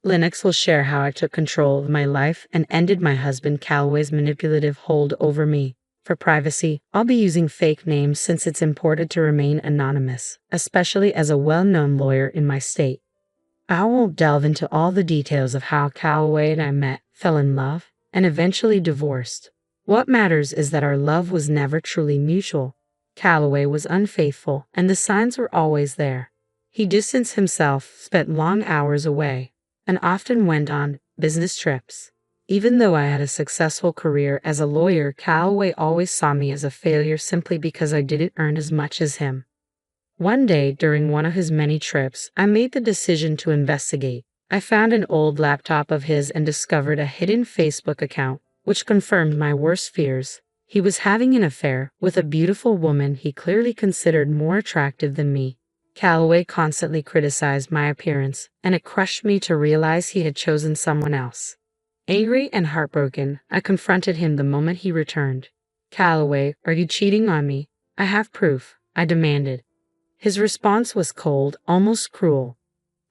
Lennox will share how I took control of my life and ended my husband Calloway's manipulative hold over me. For privacy, I'll be using fake names since it's important to remain anonymous, especially as a well-known lawyer in my state. I won't delve into all the details of how Calloway and I met, fell in love, and eventually divorced. What matters is that our love was never truly mutual. Calloway was unfaithful, and the signs were always there. He distanced himself, spent long hours away, and often went on business trips. Even though I had a successful career as a lawyer, Calloway always saw me as a failure simply because I didn't earn as much as him. One day, during one of his many trips, I made the decision to investigate. I found an old laptop of his and discovered a hidden Facebook account, which confirmed my worst fears. He was having an affair with a beautiful woman he clearly considered more attractive than me. Calloway constantly criticized my appearance, and it crushed me to realize he had chosen someone else. Angry and heartbroken, I confronted him the moment he returned. "Calloway, are you cheating on me? I have proof," I demanded. His response was cold, almost cruel.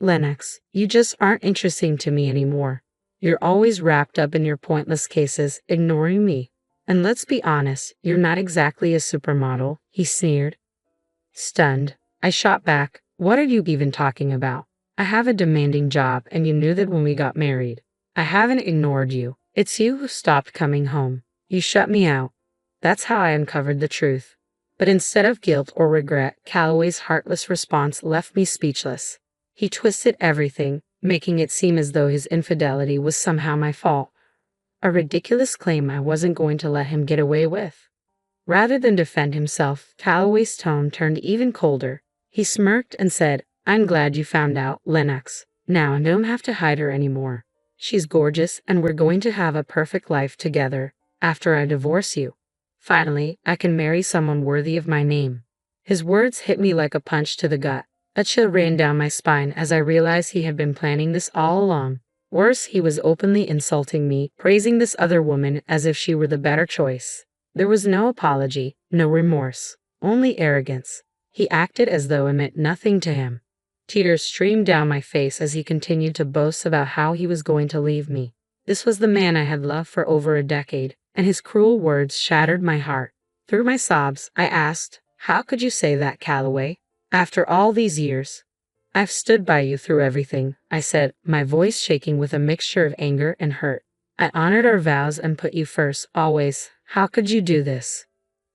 "Lennox, you just aren't interesting to me anymore. You're always wrapped up in your pointless cases, ignoring me. And let's be honest, you're not exactly a supermodel," he sneered. Stunned, I shot back, "What are you even talking about? I have a demanding job, and you knew that when we got married. I haven't ignored you. It's you who stopped coming home. You shut me out." That's how I uncovered the truth. But instead of guilt or regret, Calloway's heartless response left me speechless. He twisted everything, making it seem as though his infidelity was somehow my fault. A ridiculous claim I wasn't going to let him get away with. Rather than defend himself, Calloway's tone turned even colder. He smirked and said, "I'm glad you found out, Lennox. Now I don't have to hide her anymore. She's gorgeous, and we're going to have a perfect life together after I divorce you. Finally, I can marry someone worthy of my name." His words hit me like a punch to the gut. A chill ran down my spine as I realized he had been planning this all along. Worse, he was openly insulting me, praising this other woman as if she were the better choice. There was no apology, no remorse, only arrogance. He acted as though it meant nothing to him. Tears streamed down my face as he continued to boast about how he was going to leave me. This was the man I had loved for over a decade, and his cruel words shattered my heart. Through my sobs, I asked, "How could you say that, Calloway? After all these years?" "I've stood by you through everything," I said, my voice shaking with a mixture of anger and hurt. "I honored our vows and put you first, always. How could you do this?"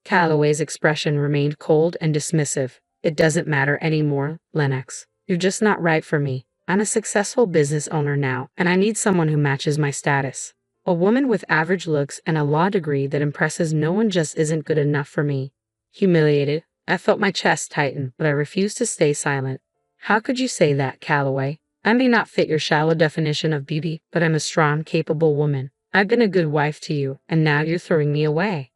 Calloway's expression remained cold and dismissive. "It doesn't matter anymore, Lennox. You're just not right for me. I'm a successful business owner now, and I need someone who matches my status. A woman with average looks and a law degree that impresses no one just isn't good enough for me." Humiliated, I felt my chest tighten, but I refused to stay silent. "How could you say that, Calloway? I may not fit your shallow definition of beauty, but I'm a strong, capable woman. I've been a good wife to you, and now you're throwing me away."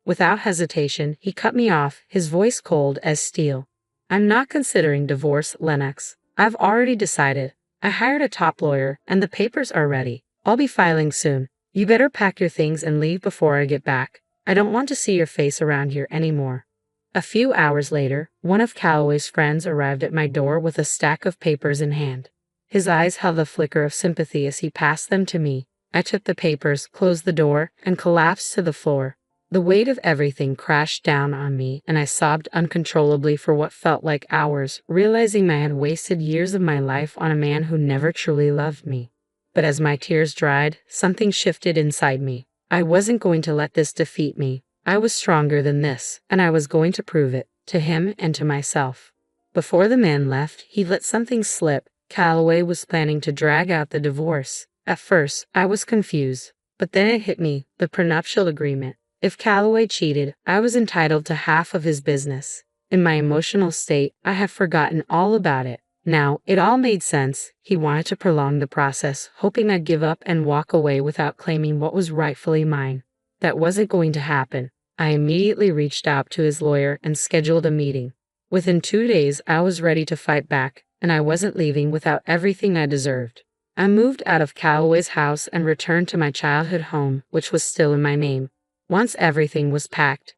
Without hesitation, he cut me off, his voice cold as steel. "I'm not considering divorce, Lennox. I've already decided. I hired a top lawyer, and the papers are ready. I'll be filing soon. You better pack your things and leave before I get back. I don't want to see your face around here anymore." A few hours later, one of Calloway's friends arrived at my door with a stack of papers in hand. His eyes held a flicker of sympathy as he passed them to me. I took the papers, closed the door, and collapsed to the floor. The weight of everything crashed down on me, and I sobbed uncontrollably for what felt like hours, realizing I had wasted years of my life on a man who never truly loved me. But as my tears dried, something shifted inside me. I wasn't going to let this defeat me. I was stronger than this, and I was going to prove it, to him and to myself. Before the man left, he let something slip. Calloway was planning to drag out the divorce. At first, I was confused, but then it hit me, the prenuptial agreement. If Calloway cheated, I was entitled to half of his business. In my emotional state, I had forgotten all about it. Now, it all made sense. He wanted to prolong the process, hoping I'd give up and walk away without claiming what was rightfully mine. That wasn't going to happen. I immediately reached out to his lawyer and scheduled a meeting. Within 2 days, I was ready to fight back, and I wasn't leaving without everything I deserved. I moved out of Calloway's house and returned to my childhood home, which was still in my name. Once everything was packed,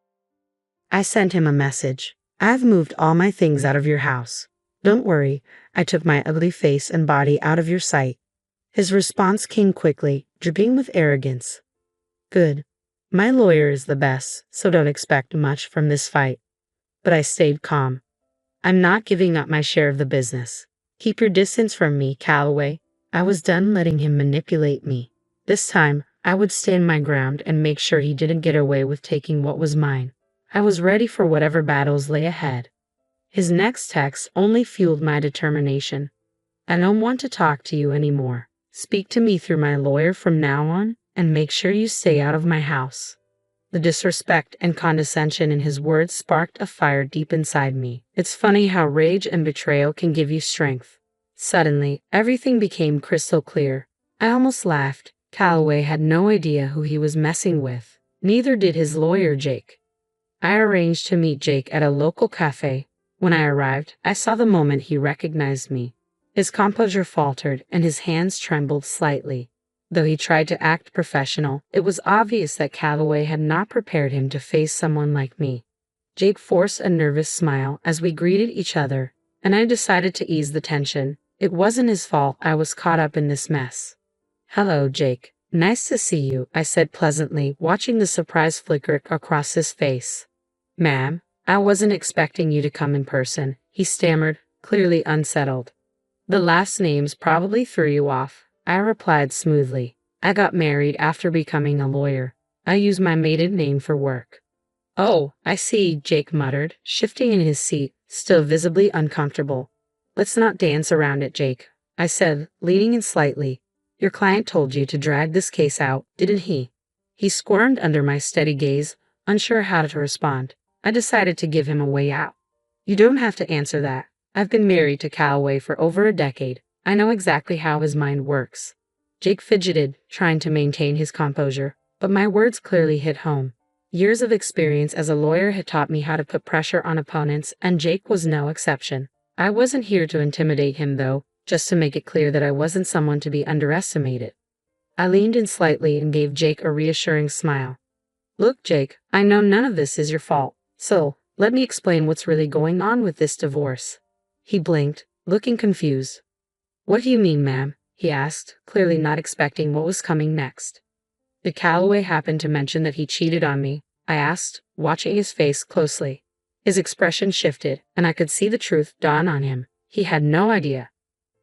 I sent him a message. "I've moved all my things out of your house. Don't worry, I took my ugly face and body out of your sight." His response came quickly, dripping with arrogance. Good. My lawyer is the best, so don't expect much from this fight. But I stayed calm. I'm not giving up my share of the business. Keep your distance from me, Calloway. I was done letting him manipulate me. This time, I would stand my ground and make sure he didn't get away with taking what was mine. I was ready for whatever battles lay ahead. His next text only fueled my determination. I don't want to talk to you anymore. Speak to me through my lawyer from now on, and make sure you stay out of my house. The disrespect and condescension in his words sparked a fire deep inside me. It's funny how rage and betrayal can give you strength. Suddenly, everything became crystal clear. I almost laughed. Calloway had no idea who he was messing with. Neither did his lawyer, Jake. I arranged to meet Jake at a local cafe. When I arrived, I saw the moment he recognized me. His composure faltered and his hands trembled slightly. Though he tried to act professional, it was obvious that Calloway had not prepared him to face someone like me. Jake forced a nervous smile as we greeted each other, and I decided to ease the tension. It wasn't his fault I was caught up in this mess. Hello, Jake. Nice to see you, I said pleasantly, watching the surprise flicker across his face. Ma'am, I wasn't expecting you to come in person, he stammered, clearly unsettled. The last names probably threw you off, I replied smoothly. I got married after becoming a lawyer. I use my maiden name for work. Oh, I see, Jake muttered, shifting in his seat, still visibly uncomfortable. Let's not dance around it, Jake, I said, leaning in slightly. Your client told you to drag this case out, didn't he? He squirmed under my steady gaze, unsure how to respond. I decided to give him a way out. You don't have to answer that. I've been married to Calloway for over a decade. I know exactly how his mind works. Jake fidgeted, trying to maintain his composure, but my words clearly hit home. Years of experience as a lawyer had taught me how to put pressure on opponents, and Jake was no exception. I wasn't here to intimidate him, though, just to make it clear that I wasn't someone to be underestimated. I leaned in slightly and gave Jake a reassuring smile. Look, Jake, I know none of this is your fault, so let me explain what's really going on with this divorce. He blinked, looking confused. What do you mean, ma'am? He asked, clearly not expecting what was coming next. Did Calloway happen to mention that he cheated on me? I asked, watching his face closely. His expression shifted, and I could see the truth dawn on him. He had no idea.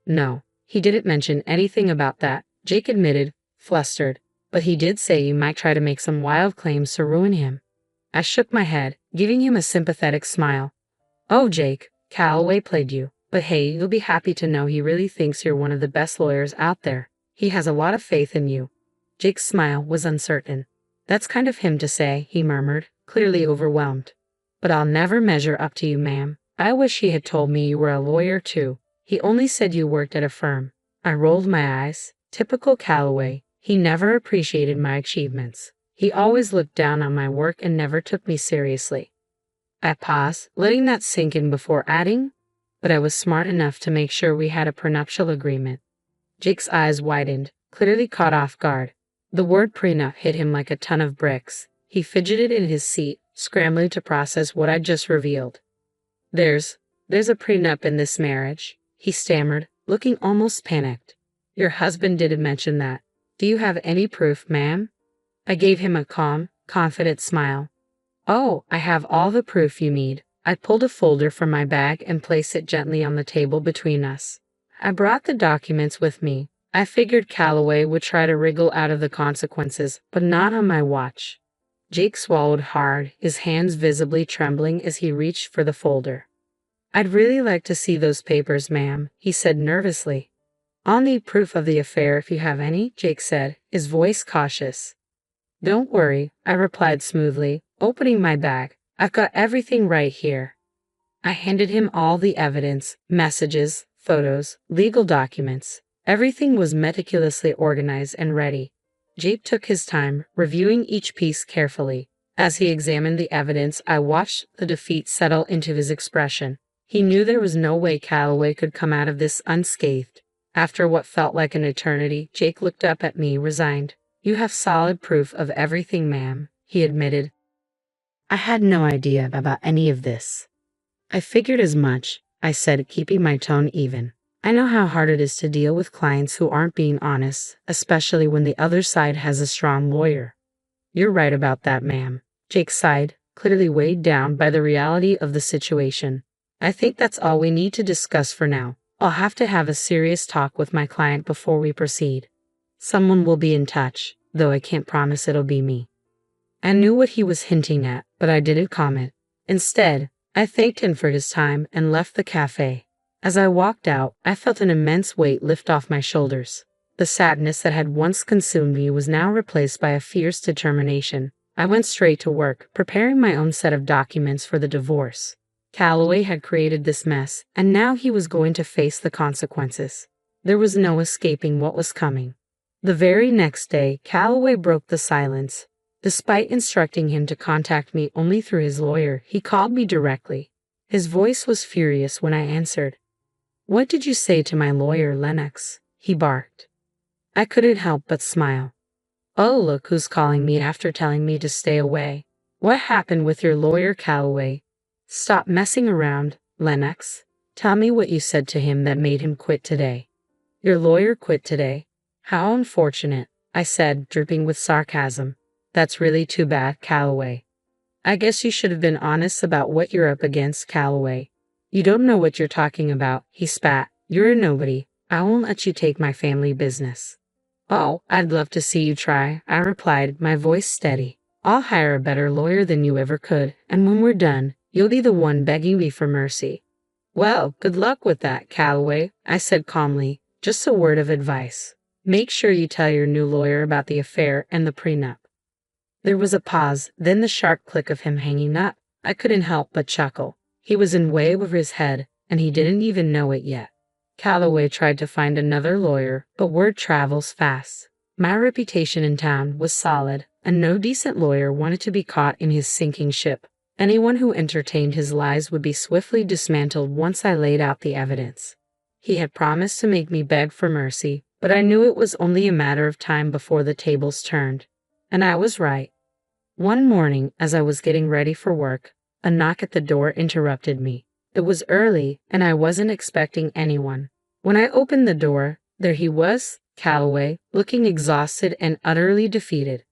No, he didn't mention anything about that, Jake admitted, flustered, but he did say you might try to make some wild claims to ruin him. I shook my head, giving him a sympathetic smile. Oh, Jake, Calloway played you. But hey, you'll be happy to know he really thinks you're one of the best lawyers out there. He has a lot of faith in you. Jake's smile was uncertain. That's kind of him to say, he murmured, clearly overwhelmed. But I'll never measure up to you, ma'am. I wish he had told me you were a lawyer too. He only said you worked at a firm. I rolled my eyes. Typical Calloway. He never appreciated my achievements. He always looked down on my work and never took me seriously. I paused, letting that sink in before adding, but I was smart enough to make sure we had a prenuptial agreement. Jake's eyes widened, clearly caught off guard. The word prenup hit him like a ton of bricks. He fidgeted in his seat, scrambling to process what I'd just revealed. There's a prenup in this marriage, he stammered, looking almost panicked. Your husband didn't mention that. Do you have any proof, ma'am? I gave him a calm, confident smile. Oh, I have all the proof you need. I pulled a folder from my bag and placed it gently on the table between us. I brought the documents with me. I figured Calloway would try to wriggle out of the consequences, but not on my watch. Jake swallowed hard, his hands visibly trembling as he reached for the folder. I'd really like to see those papers, ma'am, he said nervously. I'll need proof of the affair if you have any, Jake said, his voice cautious. Don't worry, I replied smoothly, opening my bag. I've got everything right here. I handed him all the evidence, messages, photos, legal documents. Everything was meticulously organized and ready. Jake took his time, reviewing each piece carefully. As he examined the evidence, I watched the defeat settle into his expression. He knew there was no way Calloway could come out of this unscathed. After what felt like an eternity, Jake looked up at me, resigned. You have solid proof of everything, ma'am, he admitted. I had no idea about any of this. I figured as much, I said, keeping my tone even. I know how hard it is to deal with clients who aren't being honest, especially when the other side has a strong lawyer. You're right about that, ma'am. Jake sighed, clearly weighed down by the reality of the situation. I think that's all we need to discuss for now. I'll have to have a serious talk with my client before we proceed. Someone will be in touch, though I can't promise it'll be me. I knew what he was hinting at, but I didn't comment. Instead, I thanked him for his time and left the cafe. As I walked out, I felt an immense weight lift off my shoulders. The sadness that had once consumed me was now replaced by a fierce determination. I went straight to work, preparing my own set of documents for the divorce. Calloway had created this mess, and now he was going to face the consequences. There was no escaping what was coming. The very next day, Calloway broke the silence. Despite instructing him to contact me only through his lawyer, he called me directly. His voice was furious when I answered. "What did you say to my lawyer, Lennox?" he barked. I couldn't help but smile. "Oh, look who's calling me after telling me to stay away. What happened with your lawyer, Calloway? Stop messing around, Lennox. Tell me what you said to him that made him quit today." "Your lawyer quit today? How unfortunate," I said, dripping with sarcasm. "That's really too bad, Calloway. I guess you should have been honest about what you're up against, Calloway. You don't know what you're talking about," he spat. "You're a nobody. I won't let you take my family business." "Oh, I'd love to see you try," I replied, my voice steady. "I'll hire a better lawyer than you ever could, and when we're done, you'll be the one begging me for mercy." "Well, good luck with that, Calloway," I said calmly. "Just a word of advice. Make sure you tell your new lawyer about the affair and the prenup." There was a pause, then the sharp click of him hanging up. I couldn't help but chuckle. He was in way over his head, and he didn't even know it yet. Calloway tried to find another lawyer, but word travels fast. My reputation in town was solid, and no decent lawyer wanted to be caught in his sinking ship. Anyone who entertained his lies would be swiftly dismantled once I laid out the evidence. He had promised to make me beg for mercy, but I knew it was only a matter of time before the tables turned. And I was right. One morning, as I was getting ready for work, a knock at the door interrupted me. It was early, and I wasn't expecting anyone. When I opened the door, there he was, Calloway, looking exhausted and utterly defeated.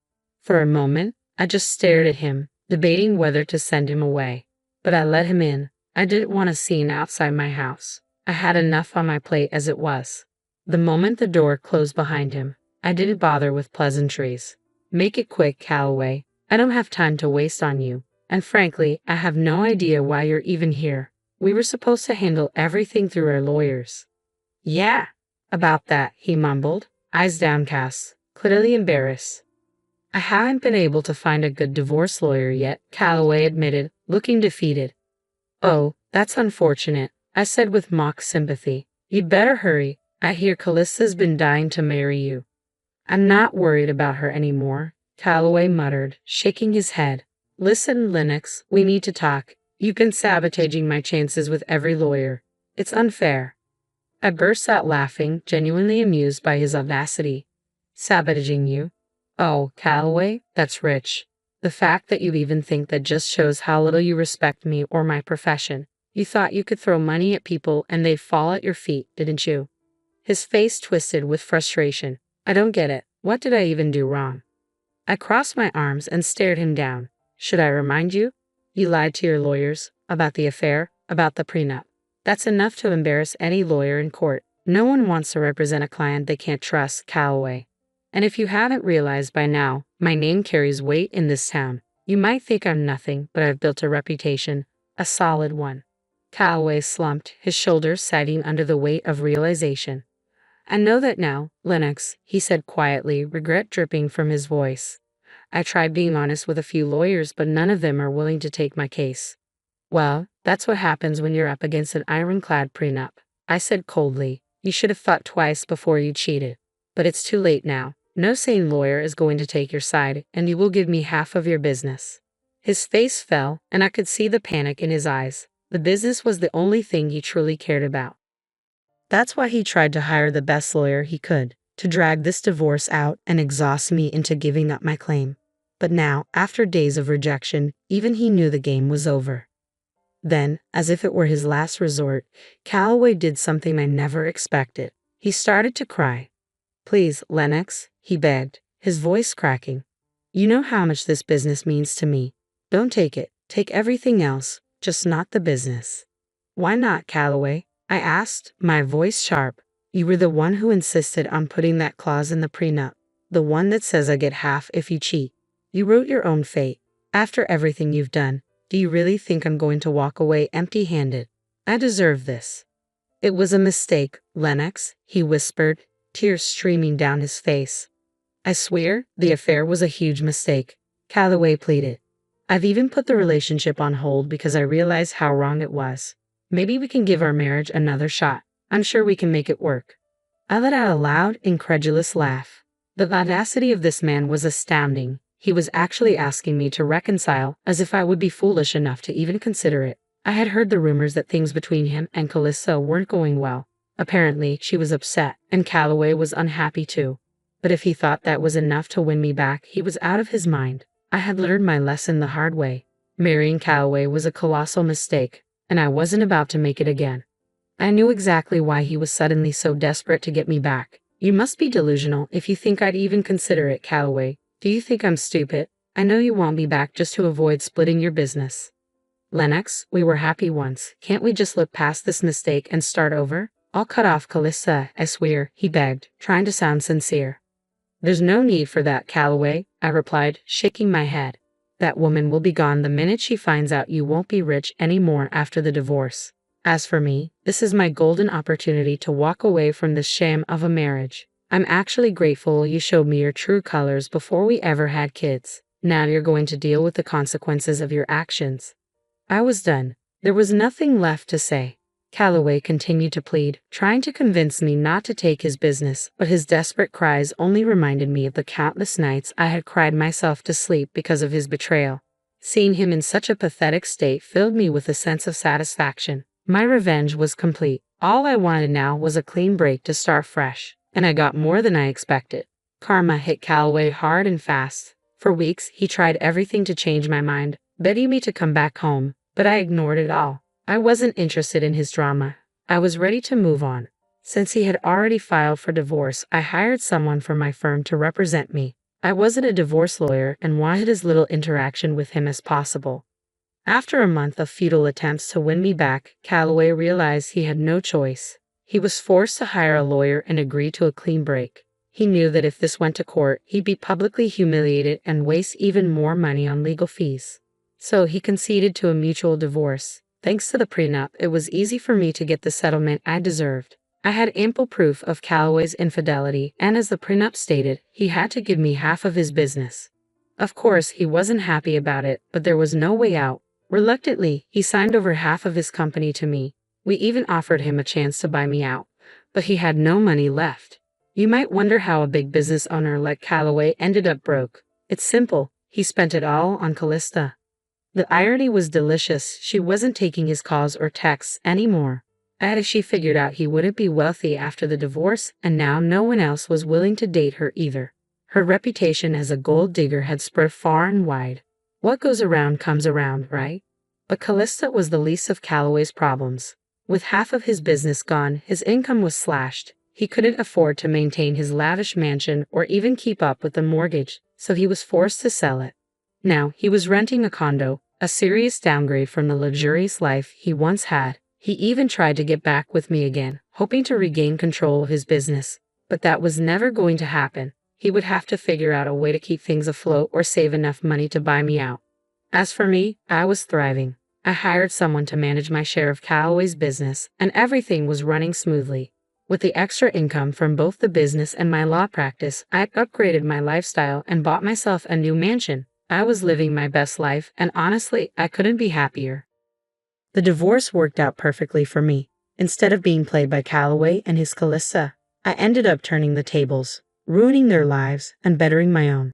For a moment, I just stared at him, debating whether to send him away. But I let him in. I didn't want a scene outside my house. I had enough on my plate as it was. The moment the door closed behind him, I didn't bother with pleasantries. "Make it quick, Calloway. I don't have time to waste on you. And frankly, I have no idea why you're even here. We were supposed to handle everything through our lawyers." "Yeah, about that," he mumbled, eyes downcast, clearly embarrassed. "I haven't been able to find a good divorce lawyer yet," Calloway admitted, looking defeated. "Oh, that's unfortunate," I said with mock sympathy. "You'd better hurry. I hear Callista's been dying to marry you." "I'm not worried about her anymore," Calloway muttered, shaking his head. "Listen, Lennox, we need to talk. You've been sabotaging my chances with every lawyer. It's unfair." I burst out laughing, genuinely amused by his audacity. "Sabotaging you? Oh, Calloway, that's rich. The fact that you even think that just shows how little you respect me or my profession. You thought you could throw money at people and they'd fall at your feet, didn't you?" His face twisted with frustration. "I don't get it. What did I even do wrong?" I crossed my arms and stared him down. "Should I remind you? You lied to your lawyers about the affair, about the prenup. That's enough to embarrass any lawyer in court. No one wants to represent a client they can't trust, Calloway. And if you haven't realized by now, my name carries weight in this town. You might think I'm nothing, but I've built a reputation, a solid one." Calloway slumped, his shoulders sagging under the weight of realization. "I know that now, Lennox," he said quietly, regret dripping from his voice. "I tried being honest with a few lawyers, but none of them are willing to take my case." "Well, that's what happens when you're up against an ironclad prenup," I said coldly. "You should have thought twice before you cheated. But it's too late now. No sane lawyer is going to take your side, and you will give me half of your business." His face fell, and I could see the panic in his eyes. The business was the only thing he truly cared about. That's why he tried to hire the best lawyer he could, to drag this divorce out and exhaust me into giving up my claim. But now, after days of rejection, even he knew the game was over. Then, as if it were his last resort, Calloway did something I never expected. He started to cry. "Please, Lennox," he begged, his voice cracking. "You know how much this business means to me. Don't take it. Take everything else, just not the business." "Why not, Calloway?" I asked, my voice sharp. "You were the one who insisted on putting that clause in the prenup, the one that says I get half if you cheat. You wrote your own fate. After everything you've done, do you really think I'm going to walk away empty-handed? I deserve this." "It was a mistake, Lennox," he whispered, tears streaming down his face. "I swear, the affair was a huge mistake," Calloway pleaded. "I've even put the relationship on hold because I realized how wrong it was. Maybe we can give our marriage another shot. I'm sure we can make it work." I let out a loud, incredulous laugh. The audacity of this man was astounding. He was actually asking me to reconcile, as if I would be foolish enough to even consider it. I had heard the rumors that things between him and Calista weren't going well. Apparently, she was upset, and Calloway was unhappy too. But if he thought that was enough to win me back, he was out of his mind. I had learned my lesson the hard way. Marrying Calloway was a colossal mistake, and I wasn't about to make it again. I knew exactly why he was suddenly so desperate to get me back. "You must be delusional if you think I'd even consider it, Calloway. Do you think I'm stupid? I know you want me back just to avoid splitting your business." "Lennox, we were happy once. Can't we just look past this mistake and start over? I'll cut off Calista, I swear," he begged, trying to sound sincere. "There's no need for that, Calloway," I replied, shaking my head. "That woman will be gone the minute she finds out you won't be rich anymore after the divorce. As for me, this is my golden opportunity to walk away from this sham of a marriage. I'm actually grateful you showed me your true colors before we ever had kids. Now you're going to deal with the consequences of your actions." I was done. There was nothing left to say. Calloway continued to plead, trying to convince me not to take his business, but his desperate cries only reminded me of the countless nights I had cried myself to sleep because of his betrayal. Seeing him in such a pathetic state filled me with a sense of satisfaction. My revenge was complete. All I wanted now was a clean break to start fresh, and I got more than I expected. Karma hit Calloway hard and fast. For weeks, he tried everything to change my mind, begging me to come back home, but I ignored it all. I wasn't interested in his drama. I was ready to move on. Since he had already filed for divorce, I hired someone from my firm to represent me. I wasn't a divorce lawyer and wanted as little interaction with him as possible. After a month of futile attempts to win me back, Calloway realized he had no choice. He was forced to hire a lawyer and agree to a clean break. He knew that if this went to court, he'd be publicly humiliated and waste even more money on legal fees. So he conceded to a mutual divorce. Thanks to the prenup, it was easy for me to get the settlement I deserved. I had ample proof of Calloway's infidelity, and as the prenup stated, he had to give me half of his business. Of course, he wasn't happy about it, but there was no way out. Reluctantly, he signed over half of his company to me. We even offered him a chance to buy me out, but he had no money left. You might wonder how a big business owner like Calloway ended up broke. It's simple. He spent it all on Calista. The irony was delicious. She wasn't taking his calls or texts anymore. As she figured out he wouldn't be wealthy after the divorce, and now no one else was willing to date her either. Her reputation as a gold digger had spread far and wide. What goes around comes around, right? But Calista was the least of Calloway's problems. With half of his business gone, his income was slashed. He couldn't afford to maintain his lavish mansion or even keep up with the mortgage, so he was forced to sell it. Now, he was renting a condo, a serious downgrade from the luxurious life he once had. He even tried to get back with me again, hoping to regain control of his business. But that was never going to happen. He would have to figure out a way to keep things afloat or save enough money to buy me out. As for me, I was thriving. I hired someone to manage my share of Calloway's business, and everything was running smoothly. With the extra income from both the business and my law practice, I had upgraded my lifestyle and bought myself a new mansion. I was living my best life, and honestly, I couldn't be happier. The divorce worked out perfectly for me. Instead of being played by Calloway and his Calista, I ended up turning the tables, ruining their lives and bettering my own.